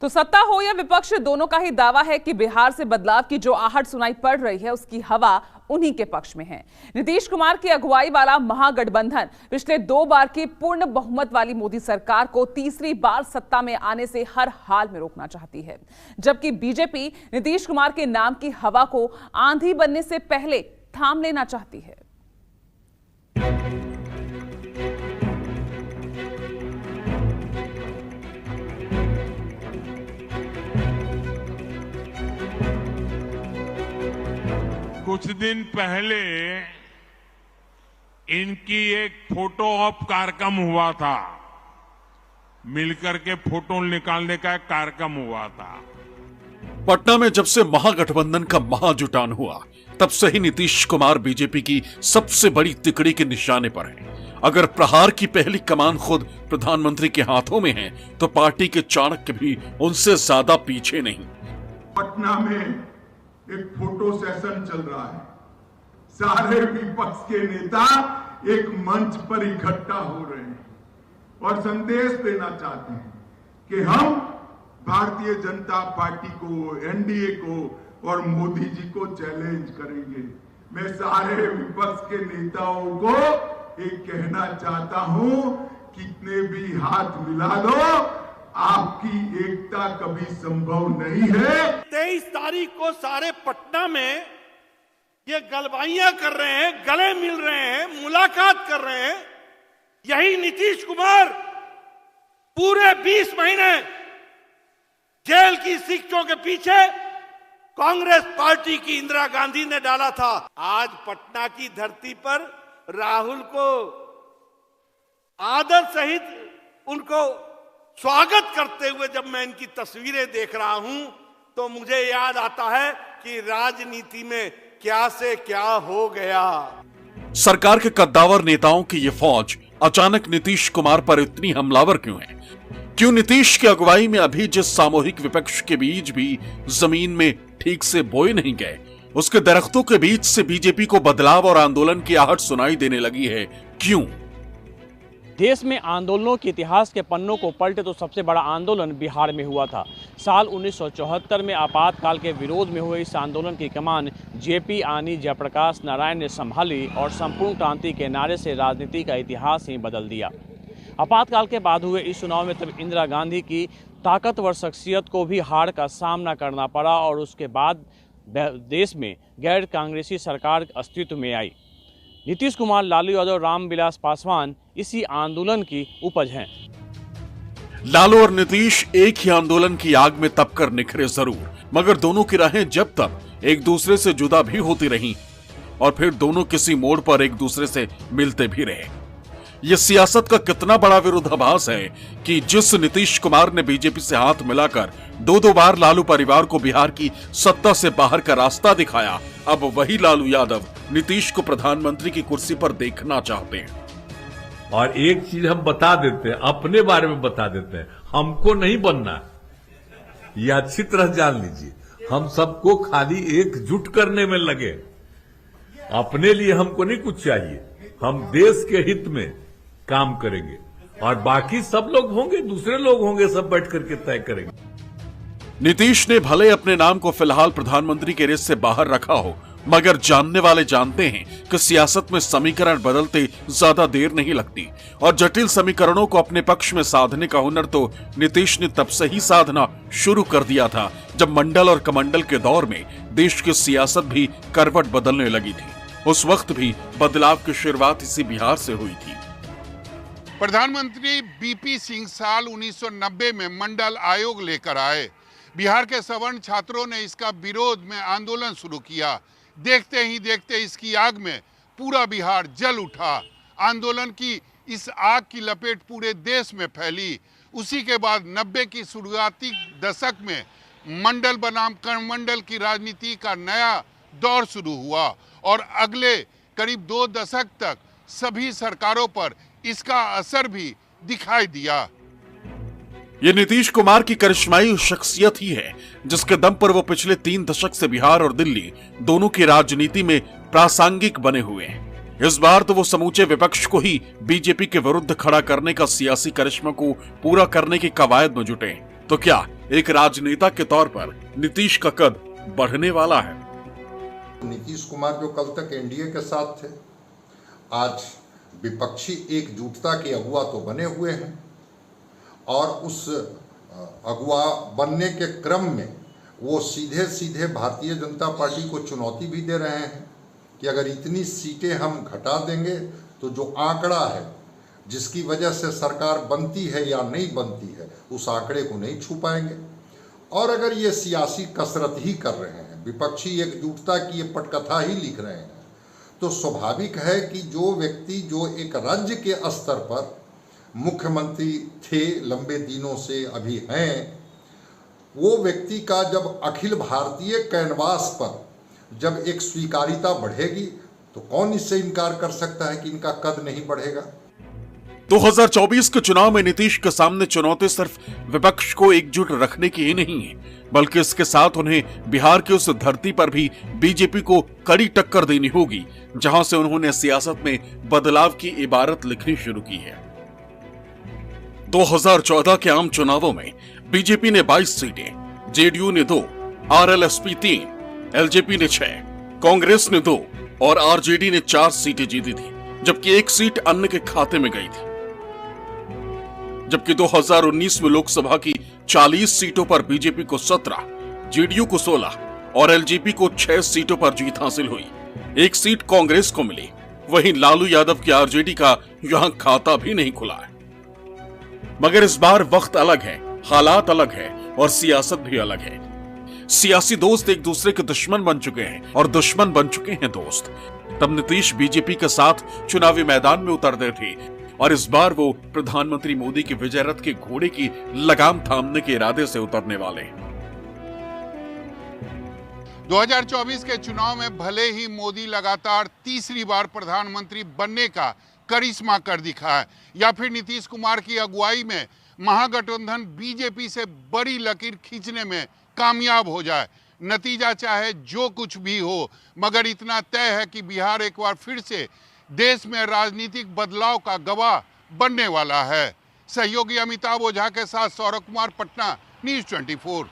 तो सत्ता हो या विपक्ष, दोनों का ही दावा है कि बिहार से बदलाव की जो आहट सुनाई पड़ रही है उसकी हवा उन्हीं के पक्ष में है। नीतीश कुमार की अगुवाई वाला महागठबंधन पिछले 2 बार की पूर्ण बहुमत वाली मोदी सरकार को तीसरी बार सत्ता में आने से हर हाल में रोकना चाहती है, जबकि बीजेपी नीतीश कुमार के नाम की हवा को आंधी बनने से पहले थाम लेना चाहती है। कुछ दिन पहले इनकी एक फोटो ऑप कार्यक्रम हुआ था, मिलकर के फोटो निकालने का एक कार्यक्रम हुआ था। पटना में जब से महागठबंधन का महाजुटान हुआ, तब से ही नीतीश कुमार बीजेपी की सबसे बड़ी तिकड़ी के निशाने पर हैं। अगर प्रहार की पहली कमान खुद प्रधानमंत्री के हाथों में है, तो पार्टी के चाणक्य भी उनसे ज्यादा पीछे नहीं। पटना में एक फोटो सेशन चल रहा है, सारे विपक्ष के नेता एक मंच पर इकट्ठा हो रहे हैं और संदेश देना चाहते हैं कि हम भारतीय जनता पार्टी को, एनडीए को और मोदी जी को चैलेंज करेंगे। मैं सारे विपक्ष के नेताओं को एक कहना चाहता हूं, कितने भी हाथ मिला लो, आपकी एकता कभी संभव नहीं है। 23 तारीख को सारे पटना में ये गलबाइयां कर रहे हैं, गले मिल रहे हैं, मुलाकात कर रहे हैं। यही नीतीश कुमार पूरे 20 महीने जेल की शिक्षों के पीछे कांग्रेस पार्टी की इंदिरा गांधी ने डाला था। आज पटना की धरती पर राहुल को आदर सहित उनको स्वागत करते हुए जब मैं इनकी तस्वीरें देख रहा हूं, तो मुझे याद आता है कि राजनीति में क्या से क्या हो गया। सरकार के कद्दावर नेताओं की ये फौज अचानक नीतीश कुमार पर इतनी हमलावर क्यों है? क्यों नीतीश की अगुवाई में अभी जिस सामूहिक विपक्ष के बीज भी जमीन में ठीक से बोए नहीं गए, उसके दरख्तों के बीच से बीजेपी को बदलाव और आंदोलन की आहट सुनाई देने लगी है? क्यों? देश में आंदोलनों के इतिहास के पन्नों को पलटे तो सबसे बड़ा आंदोलन बिहार में हुआ था। साल 1974 में आपातकाल के विरोध में हुए इस आंदोलन की कमान जेपी आनी जयप्रकाश नारायण ने संभाली और संपूर्ण क्रांति के नारे से राजनीति का इतिहास ही बदल दिया। आपातकाल के बाद हुए इस चुनाव में तब इंदिरा गांधी की ताकतवर शख्सियत को भी हार का सामना करना पड़ा और उसके बाद देश में गैर कांग्रेसी सरकार अस्तित्व में आई। नीतीश कुमार, लालू यादव, रामविलास पासवान इसी आंदोलन की उपज हैं। लालू और नीतीश एक ही आंदोलन की आग में तपकर निखरे जरूर, मगर दोनों की राहें जब तक एक दूसरे से जुदा भी होती रहीं और फिर दोनों किसी मोड़ पर एक दूसरे से मिलते भी रहे। यह सियासत का कितना बड़ा विरोधाभास है कि जिस नीतीश कुमार ने बीजेपी से हाथ मिलाकर 2 बार लालू परिवार को बिहार की सत्ता से बाहर का रास्ता दिखाया, अब वही लालू यादव नीतीश को प्रधानमंत्री की कुर्सी पर देखना चाहते हैं। और एक चीज हम बता देते हैं, अपने बारे में बता देते हैं, हमको नहीं बनना, ये अच्छी तरह जान लीजिए। हम सबको खाली एकजुट करने में लगे, अपने लिए हमको नहीं कुछ चाहिए। हम देश के हित में काम करेंगे और बाकी सब लोग होंगे, दूसरे लोग होंगे, सब बैठ करके तय करेंगे। नीतीश ने भले अपने नाम को फिलहाल प्रधानमंत्री के रेस से बाहर रखा हो, मगर जानने वाले जानते हैं कि सियासत में समीकरण बदलते ज्यादा देर नहीं लगती और जटिल समीकरणों को अपने पक्ष में साधने का हुनर तो नीतीश ने तब से ही साधना शुरू कर दिया था जब मंडल और कमंडल के दौर में देश की सियासत भी करवट बदलने लगी थी। उस वक्त भी बदलाव की शुरुआत इसी बिहार से हुई थी। प्रधानमंत्री बीपी सिंह साल 1990 में मंडल आयोग लेकर आए। बिहार के सवर्ण छात्रों ने इसका विरोध में आंदोलन शुरू किया। देखते ही देखते इसकी आग में पूरा बिहार जल उठा। आंदोलन की इस आग की लपेट पूरे देश में फैली। उसी के बाद 90 की शुरुआती दशक में मंडल बनाम कमंडल की राजनीति का नया दौर शुरू हुआ और अगले करीब 2 दशक तक सभी सरकारों पर इसका असर भी दिखाई दिया। ये नीतीश कुमार की करिश्माई शख्सियत ही है जिसके दम पर वो पिछले 3 दशक से बिहार और दिल्ली दोनों की राजनीति में प्रासंगिक बने हुए हैं। इस बार तो वो समूचे विपक्ष को ही बीजेपी के विरुद्ध खड़ा करने का सियासी करिश्मा को पूरा करने की कवायद में जुटे। तो क्या एक राजनेता के तौर पर नीतीश का कद बढ़ने वाला है। नीतीश कुमार जो कल तक एनडीए के साथ थे, आज विपक्षी एकजुटता के अगुवा तो बने हुए हैं और उस अगुवा बनने के क्रम में वो सीधे सीधे भारतीय जनता पार्टी को चुनौती भी दे रहे हैं कि अगर इतनी सीटें हम घटा देंगे तो जो आंकड़ा है जिसकी वजह से सरकार बनती है या नहीं बनती है, उस आंकड़े को नहीं छू पाएंगे। और अगर ये सियासी कसरत ही कर रहे हैं, विपक्षी एकजुटता की ये पटकथा ही लिख रहे हैं, तो स्वाभाविक है कि जो व्यक्ति जो एक राज्य के स्तर पर मुख्यमंत्री थे लंबे दिनों से, अभी हैं, वो व्यक्ति का जब अखिल भारतीय कैनवास पर जब एक स्वीकारिता बढ़ेगी तो कौन इससे इनकार कर सकता है कि इनका कद नहीं बढ़ेगा। 2024 के चुनाव में नीतीश के सामने चुनौती सिर्फ विपक्ष को एकजुट रखने की ही नहीं है, बल्कि इसके साथ उन्हें बिहार की उस धरती पर भी बीजेपी को कड़ी टक्कर देनी होगी जहां से उन्होंने सियासत में बदलाव की इबारत लिखनी शुरू की है। 2014 के आम चुनावों में बीजेपी ने 22 सीटें, जेडीयू ने 2, आरएलएसपी 3, एलजेपी ने 6, कांग्रेस ने 2 और आरजेडी ने 4 सीटें जीती थी, जबकि 1 सीट अन्य के खाते में गई थी। जबकि 2019 में लोकसभा की 40 सीटों पर बीजेपी को 17, जेडीयू को 16 और एलजेपी को 6 सीटों पर जीत हासिल हुई। 1 सीट कांग्रेस को मिली। वहीं लालू यादव की आरजेडी का यहां खाता भी नहीं खुला है। मगर इस बार वक्त अलग है, हालात अलग है और सियासत भी अलग है। सियासी दोस्त एक दूसरे के दुश्मन बन चुके हैं और दुश्मन बन चुके हैं दोस्त। तब नीतीश बीजेपी के साथ चुनावी मैदान में उतरते थे और इस बार वो प्रधानमंत्री मोदी के विजय रथ के घोड़े की लगाम थामने के इरादे से उतरने वाले हैं। 2024 के चुनाव में भले ही मोदी लगातार तीसरी बार प्रधानमंत्री बनने का करिश्मा कर दिखा है या फिर नीतीश कुमार की अगुवाई में महागठबंधन बीजेपी से बड़ी लकीर खींचने में कामयाब हो जाए, नतीजा चाहे जो कुछ भी हो, मगर इतना तय है कि बिहार एक बार फिर से देश में राजनीतिक बदलाव का गवाह बनने वाला है। सहयोगी अमिताभ ओझा के साथ सौरभ कुमार, पटना, न्यूज़ 24।